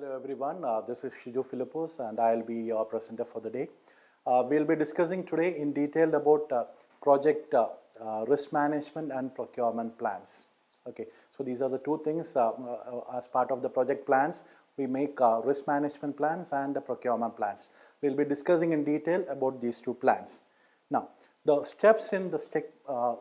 Hello everyone, this is Shiju Philippos and I'll be your presenter for the day. We'll be discussing today in detail about project risk management and procurement plans. Okay, so these are the two things as part of the project plans. We make risk management plans and procurement plans. We'll be discussing in detail about these two plans. Now, the steps in the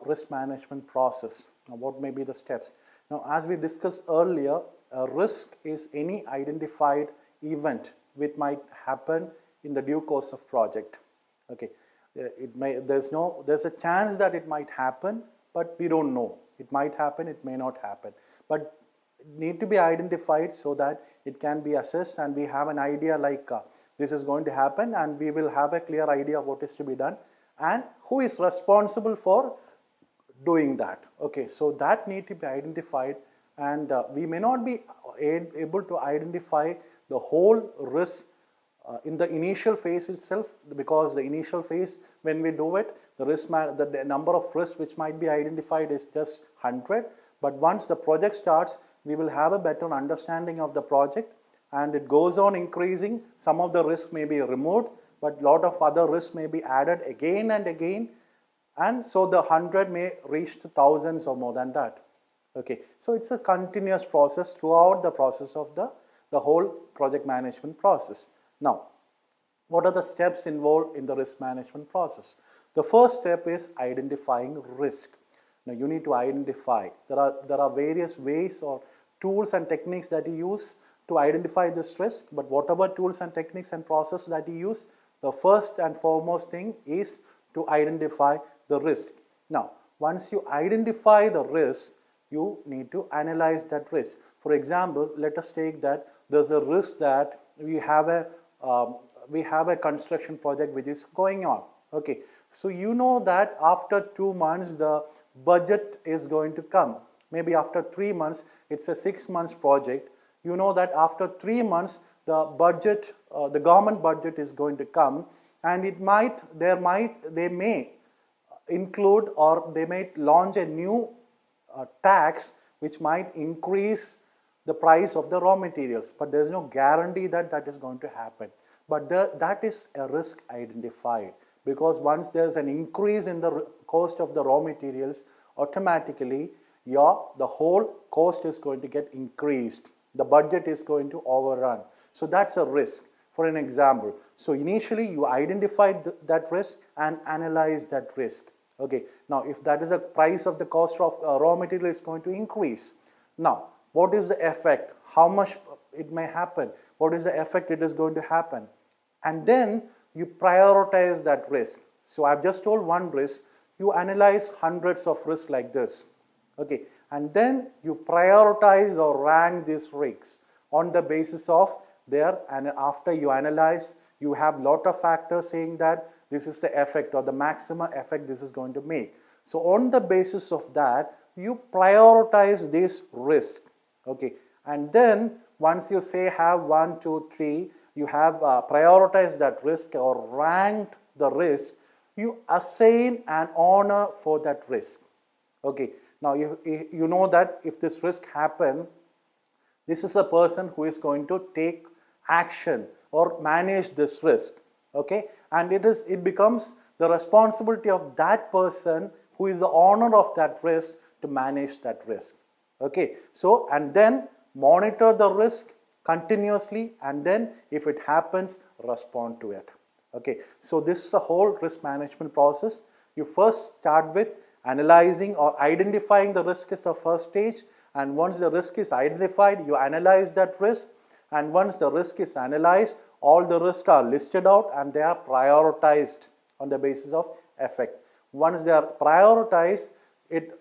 risk management process. Now, what may be the steps? Now, as we discussed earlier, a risk is any identified event which might happen in the due course of project. Okay, there's a chance that it might happen, but we don't know. It might happen, it may not happen, but it need to be identified so that it can be assessed and we have an idea like this is going to happen, and we will have a clear idea of what is to be done and who is responsible for doing that. Okay, so that need to be identified, and we may not be able to identify the whole risk in the initial phase itself, because the initial phase when we do it, the number of risks which might be identified is just 100, but once the project starts, we will have a better understanding of the project and it goes on increasing. Some of the risks may be removed, but a lot of other risks may be added again and again, and so the 100 may reach to thousands or more than that. Okay, so it's a continuous process throughout the process of the whole project management process. Now, what are the steps involved in the risk management process? The first step is identifying risk. Now, you need to identify. There are various ways or tools and techniques that you use to identify this risk, but whatever tools and techniques and process that you use, the first and foremost thing is to identify the risk. Now, once you identify the risk, you need to analyze that risk. For example, let us take that there's a risk that we have a construction project which is going on. Okay, so you know that after 2 months the budget is going to come. Maybe after 3 months, it's a 6 months project. You know that after 3 months the budget, the government budget is going to come, and they may include, or they may launch a new tax which might increase the price of the raw materials, but there is no guarantee that that is going to happen. But that is a risk identified, because once there is an increase in the cost of the raw materials, automatically the whole cost is going to get increased. The budget is going to overrun. So that's a risk. For an example, so initially you identified that risk and analyzed that risk. Okay, now if that is the price of the cost of raw material is going to increase. Now, what is the effect? How much it may happen? What is the effect it is going to happen? And then you prioritize that risk. So I've just told one risk. You analyze hundreds of risks like this. Okay, and then you prioritize or rank these risks on the basis of and after you analyze, you have lot of factors saying that this is the effect or the maximum effect this is going to make. So on the basis of that, you prioritize this risk. Okay, and then once you say have 1, 2, 3, you have prioritized that risk or ranked the risk, you assign an honor for that risk. Okay, now you know that if this risk happen, this is a person who is going to take action or manage this risk. Okay, and it becomes the responsibility of that person who is the owner of that risk to manage that risk. Okay, so and then monitor the risk continuously, and then if it happens, respond to it. Okay, so this is a whole risk management process. You first start with analyzing or identifying the risk is the first stage, and once the risk is identified, you analyze that risk, and once the risk is analyzed, all the risks are listed out and they are prioritized on the basis of effect. Once they are prioritized,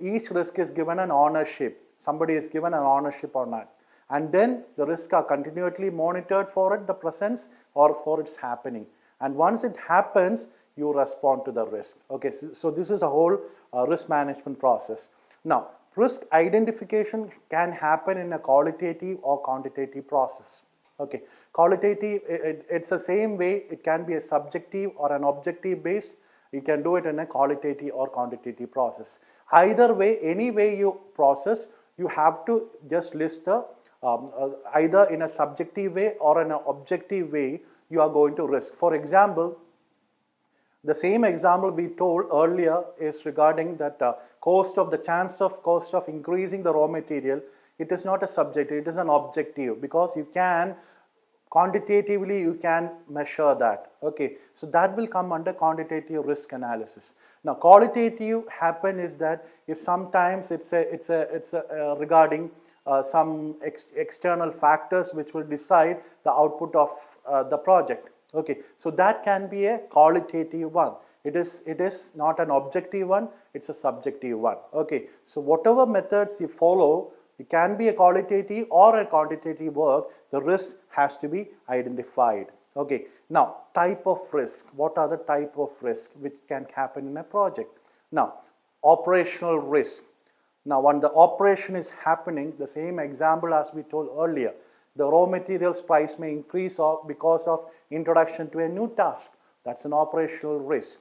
each risk is given an ownership. Somebody is given an ownership or not. And then the risks are continually monitored for the presence or for its happening. And once it happens, you respond to the risk. Okay, so this is a whole risk management process. Now, risk identification can happen in a qualitative or quantitative process. Okay, qualitative, it's the same way. It can be a subjective or an objective based. You can do it in a qualitative or quantitative process. Either way, any way you process, you have to just list the either in a subjective way or in an objective way you are going to risk. For example, the same example we told earlier is regarding that cost of increasing the raw material. It is not a subjective, it is an objective, because you can quantitatively you can measure that. Okay, so that will come under quantitative risk analysis. Now qualitative happen is that if sometimes it's regarding some external factors which will decide the output of the project. Okay, so that can be a qualitative one. It is not an objective one, it's a subjective one. Okay, so whatever methods you follow, it can be a qualitative or a quantitative work, the risk has to be identified. Okay, now type of risk. What are the type of risk which can happen in a project? Now, operational risk. Now, when the operation is happening, the same example as we told earlier, the raw materials price may increase because of introduction to a new task. That's an operational risk.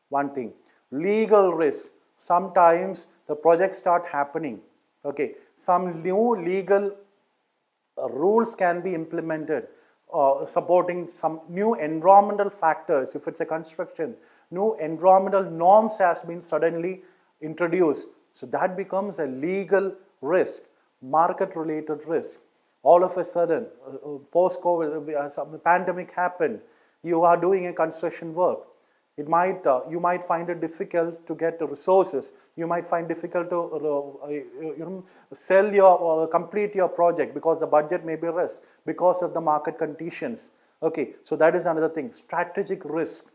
One thing. Legal risk. Sometimes the projects start happening. Okay, some new legal rules can be implemented, supporting some new environmental factors. If it's a construction, new environmental norms has been suddenly introduced. So that becomes a legal risk, market-related risk. All of a sudden, post-COVID, some pandemic happened. You are doing a construction work. You might find it difficult to get the resources. You might find difficult to complete your project because the budget may be less because of the market conditions. Okay, so that is another thing. Strategic risk.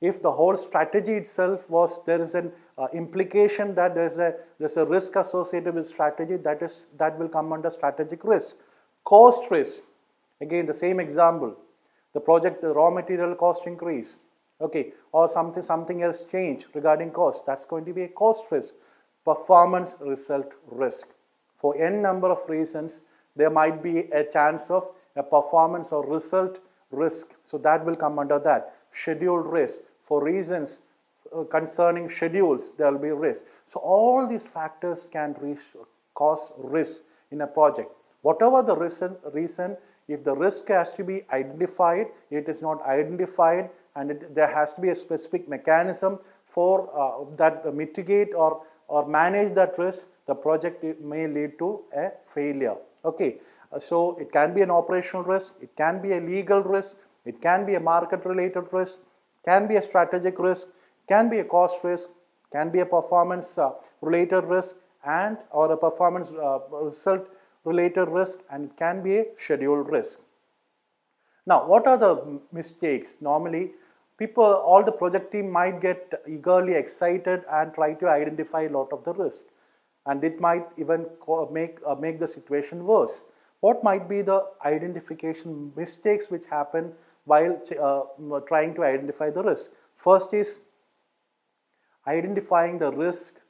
If the whole strategy itself there is an implication that there's a risk associated with strategy, that will come under strategic risk. Cost risk. Again, the same example. The raw material cost increase. Okay, or something else change regarding cost. That's going to be a cost risk. Performance result risk. For n number of reasons, there might be a chance of a performance or result risk. So that will come under that. Schedule risk. For reasons concerning schedules, there will be risk. So all these factors can cause risk in a project. Whatever the reason, if the risk has to be identified, it is not identified, and there has to be a specific mechanism for that mitigate or manage that risk, the project may lead to a failure. Okay, so it can be an operational risk, it can be a legal risk, it can be a market-related risk, can be a strategic risk, can be a cost risk, can be a performance-related risk, or a performance result-related risk, and can be a schedule risk. Now, what are the mistakes? Normally, all the project team might get eagerly excited and try to identify a lot of the risk, and it might even make the situation worse. What might be the identification mistakes which happen while trying to identify the risk? First is identifying the risk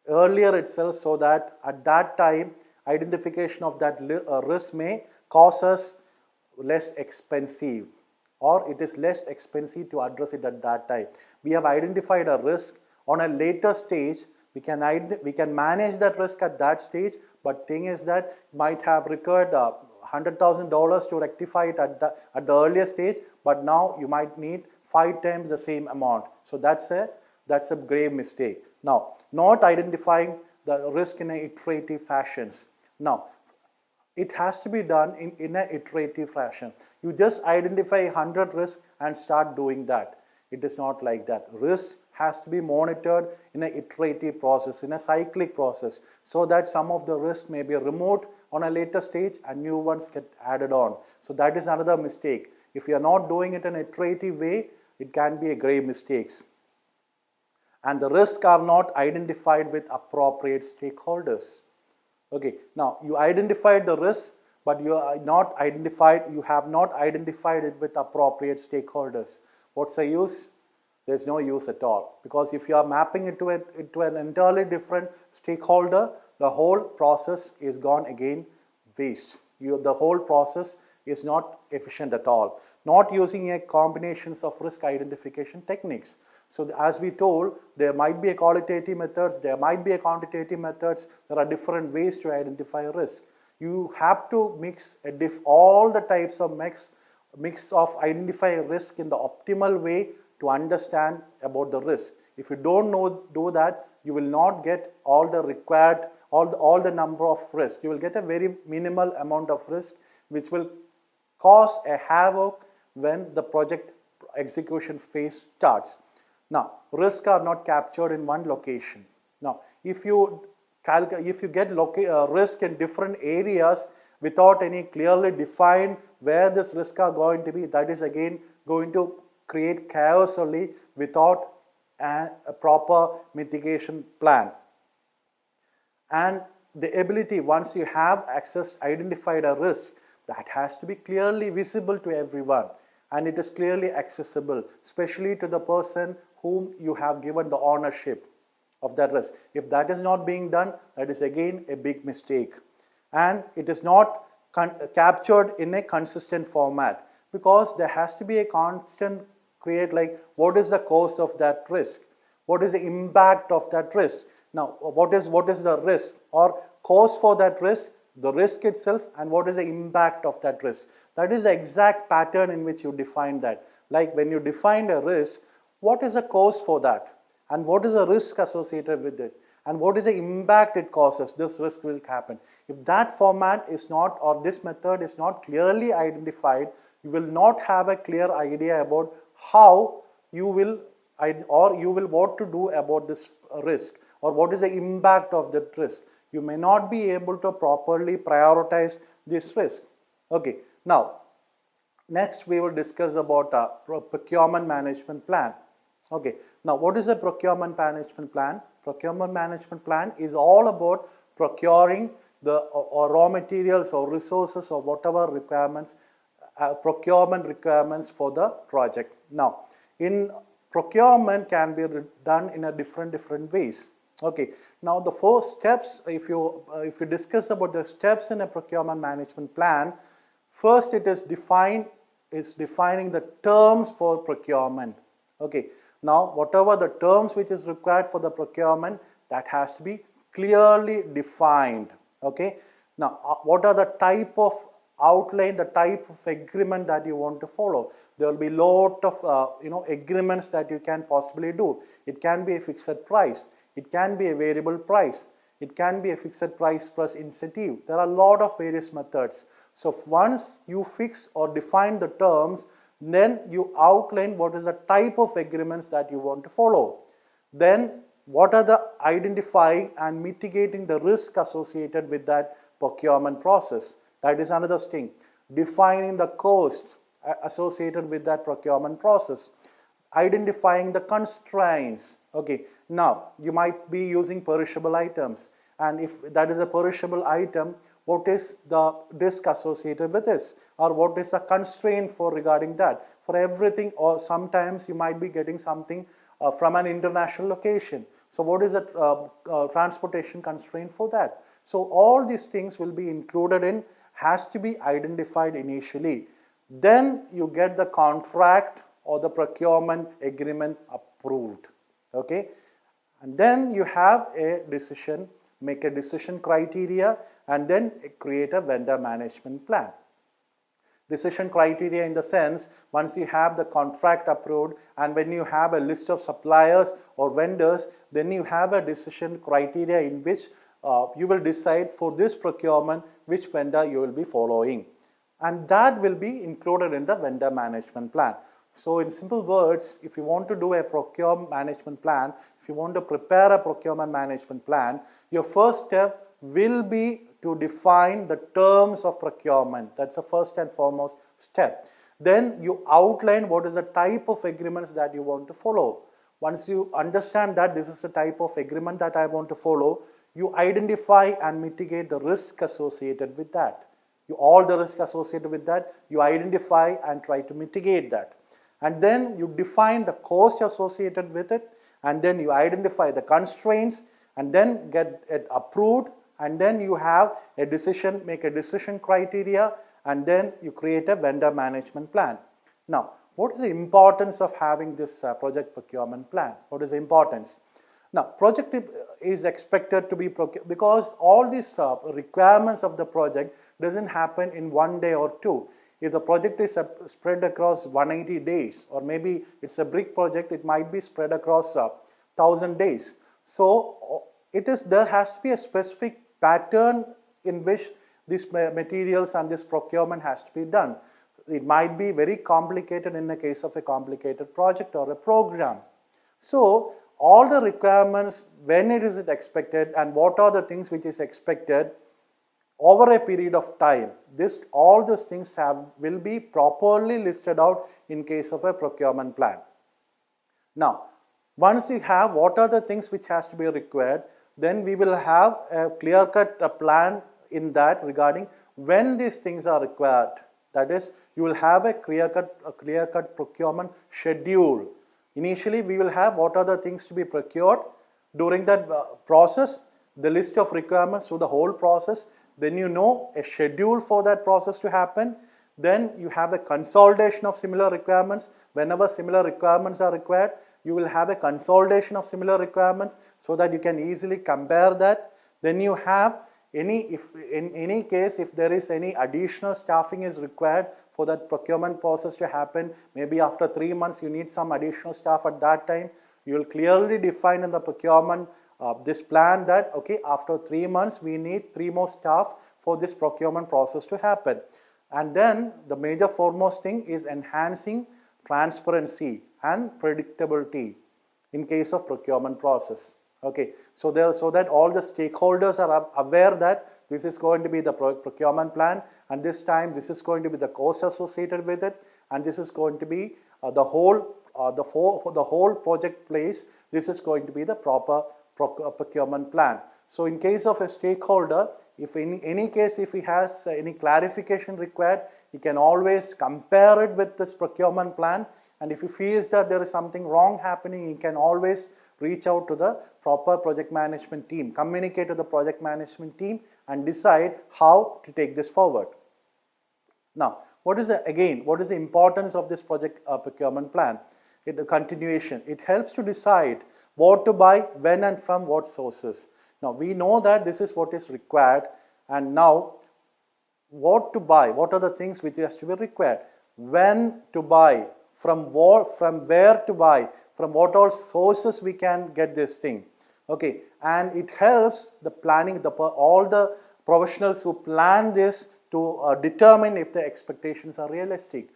earlier itself, so that at that time identification of that risk may cause us less expensive, or it is less expensive to address it at that time. We have identified a risk on a later stage. We can manage that risk at that stage, but thing is that might have required $100,000 to rectify it at the earlier stage, but now you might need 5 times the same amount. So that's a grave mistake. Now, not identifying the risk in an iterative fashions. Now, it has to be done in an iterative fashion. You just identify 100 risks and start doing that. It is not like that. Risk has to be monitored in an iterative process, in a cyclic process, so that some of the risks may be removed on a later stage and new ones get added on. So that is another mistake. If you are not doing it in an iterative way, it can be a grave mistakes. And the risks are not identified with appropriate stakeholders. Okay, now you identified the risk, but you have not identified it with appropriate stakeholders. What's the use? There's no use at all, because if you are mapping it to an entirely different stakeholder, the whole process is gone again waste. The whole process is not efficient at all. Not using a combinations of risk identification techniques. So as we told, there might be a qualitative methods, there might be a quantitative methods. There are different ways to identify a risk. You have to mix all the types of mix of identify risk in the optimal way to understand about the risk. If you don't do that, you will not get all the required, all the number of risk. You will get a very minimal amount of risk, which will cause a havoc when the project execution phase starts. Now, risks are not captured in one location. Now, if you get risk in different areas without any clearly defined where this risk are going to be, that is again going to create chaos only without a proper mitigation plan. And the ability, once you have identified a risk, that has to be clearly visible to everyone, and it is clearly accessible, especially to the person whom you have given the ownership of that risk. If that is not being done, that is again a big mistake, and it is not captured in a consistent format, because there has to be a constant create, like what is the cost of that risk, what is the impact of that risk. Now, what is the risk or cost for that risk, the risk itself, and what is the impact of that risk. That is the exact pattern in which you define that. Like when you define a risk, what is the cost for that, and what is the risk associated with it, and what is the impact it causes, this risk will happen. If that format is not, or this method is not clearly identified, you will not have a clear idea about how you will what to do about this risk, or what is the impact of that risk. You may not be able to properly prioritize this risk. Okay, now next we will discuss about a procurement management plan. Okay, now what is a procurement management plan? Procurement management plan is all about procuring the raw materials or resources or whatever requirements, procurement requirements for the project. Now, in procurement can be done in a different ways. Okay, now the four steps, if you discuss about the steps in a procurement management plan, first it is defining the terms for procurement. Okay, now whatever the terms which is required for the procurement, that has to be clearly defined. Okay, now what are the type of outline, the type of agreement that you want to follow. There will be lot of agreements that you can possibly do. It can be a fixed price, it can be a variable price, it can be a fixed price plus incentive. There are a lot of various methods. So once you fix or define the terms, then you outline what is the type of agreements that you want to follow. Then what are the identifying and mitigating the risk associated with that procurement process. That is another thing. Defining the cost associated with that procurement process. Identifying the constraints. Okay, now you might be using perishable items, and if that is a perishable item, what is the risk associated with this, or what is the constraint for regarding that for everything, or sometimes you might be getting something from an international location. So what is the transportation constraint for that? So all these things will be included in, has to be identified initially. Then you get the contract or the procurement agreement approved. Okay, and then you have a decision, make a decision criteria, and then create a vendor management plan. Decision criteria in the sense, once you have the contract approved and when you have a list of suppliers or vendors, then you have a decision criteria in which you will decide for this procurement which vendor you will be following, and that will be included in the vendor management plan. So in simple words, if you want to do a procurement management plan, if you want to prepare a procurement management plan, your first step will be to define the terms of procurement. That's the first and foremost step. Then you outline what is the type of agreements that you want to follow. Once you understand that this is the type of agreement that I want to follow, you identify and mitigate the risk associated with that. All the risk associated with that, you identify and try to mitigate that. And then you define the cost associated with it, and then you identify the constraints, and then get it approved, and then you have a decision, make a decision criteria, and then you create a vendor management plan. Now, what is the importance of having this project procurement plan? What is the importance? Now, project is expected to be because all these requirements of the project doesn't happen in one day or two. If the project is spread across 180 days, or maybe it's a big project, it might be spread across 1,000 days. So there has to be a specific pattern in which these materials and this procurement has to be done. It might be very complicated in the case of a complicated project or a program. So all the requirements, when it is expected and what are the things which is expected over a period of time, all these things will be properly listed out in case of a procurement plan. Now, once you have what are the things which has to be required, then we will have a clear-cut plan in that regarding when these things are required. That is, you will have a clear-cut procurement schedule. Initially, we will have what are the things to be procured during that process, the list of requirements through the whole process. Then you know a schedule for that process to happen. Then you have a consolidation of similar requirements. Whenever similar requirements are required, you will have a consolidation of similar requirements so that you can easily compare that. Then you have in any case, if there is any additional staffing is required for that procurement process to happen, maybe after 3 months you need some additional staff at that time, you will clearly define in the procurement this plan that, okay, after 3 months we need 3 more staff for this procurement process to happen. And then the major foremost thing is enhancing transparency and predictability in case of procurement process. Okay, so that all the stakeholders are aware that this is going to be the procurement plan, and this time this is going to be the cost associated with it, and this is going to be the whole project place. This is going to be the proper procurement plan. So in case of a stakeholder, if in any case if he has any clarification required, he can always compare it with this procurement plan, and if he feels that there is something wrong happening, he can always reach out to the proper project management team, communicate to the project management team and decide how to take this forward. Now, what is the importance of this project procurement plan? The continuation. It helps to decide what to buy, when and from what sources. Now, we know that this is what is required, and now what to buy, what are the things which has to be required, when to buy, from where to buy, from what all sources we can get this thing. Okay, and it helps the planning, all the professionals who plan this to determine if the expectations are realistic.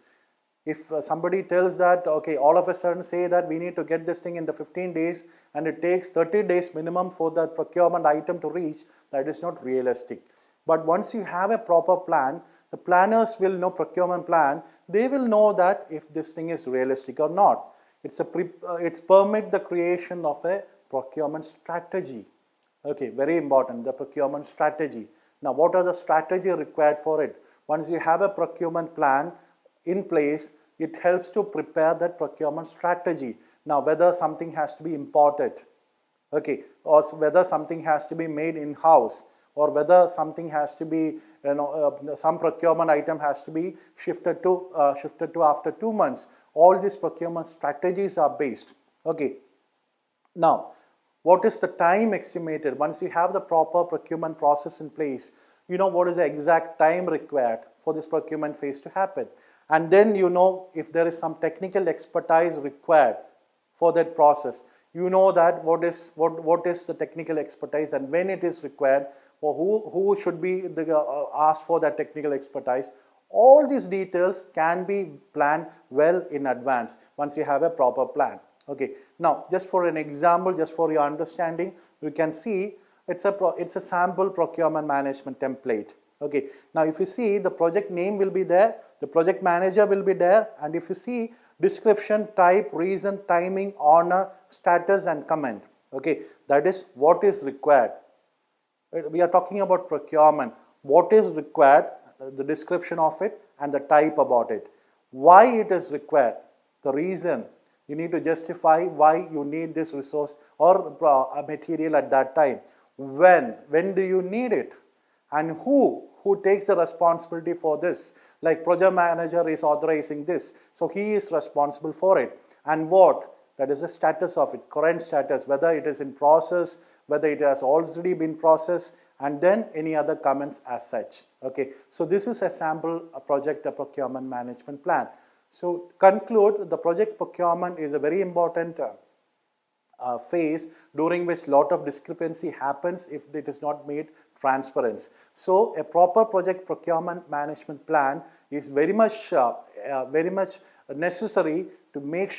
If somebody tells that, okay, all of a sudden say that we need to get this thing in the 15 days and it takes 30 days minimum for the procurement item to reach, that is not realistic. But once you have a proper plan, the planners will know procurement plan, they will know that if this thing is realistic or not. It's permit the creation of a procurement strategy. Okay, very important, the procurement strategy. Now, what are the strategy required for it? Once you have a procurement plan in place, it helps to prepare that procurement strategy. Now, whether something has to be imported, okay, or whether something has to be made in-house, or whether something has to be, some procurement item has to be shifted to after 2 months. All these procurement strategies are based. Okay. Now, what is the time estimated? Once you have the proper procurement process in place, you know what is the exact time required for this procurement phase to happen. And then you know if there is some technical expertise required for that process. You know that what is the technical expertise and when it is required, or who should be asked for that technical expertise. All these details can be planned well in advance once you have a proper plan. Okay. Now, just for an example, just for your understanding, you can see it's a sample procurement management template. Okay. Now, if you see, the project name will be there, the project manager will be there, and if you see description, type, reason, timing, honor, status, and comment. Okay. That is what is required. We are talking about procurement. What is required, the description of it, and the type about it. Why it is required, the reason. You need to justify why you need this resource or a material at that time. When do you need it? And who takes the responsibility for this? Like project manager is authorizing this, so he is responsible for it. And what? that is the status of it, current status, whether it is in process, whether it has already been processed, and then any other comments as such. Okay, so this is a sample project procurement management plan. So conclude, the project procurement is a very important phase during which lot of discrepancy happens if it is not made transparent. So a proper project procurement management plan is very much necessary to make sure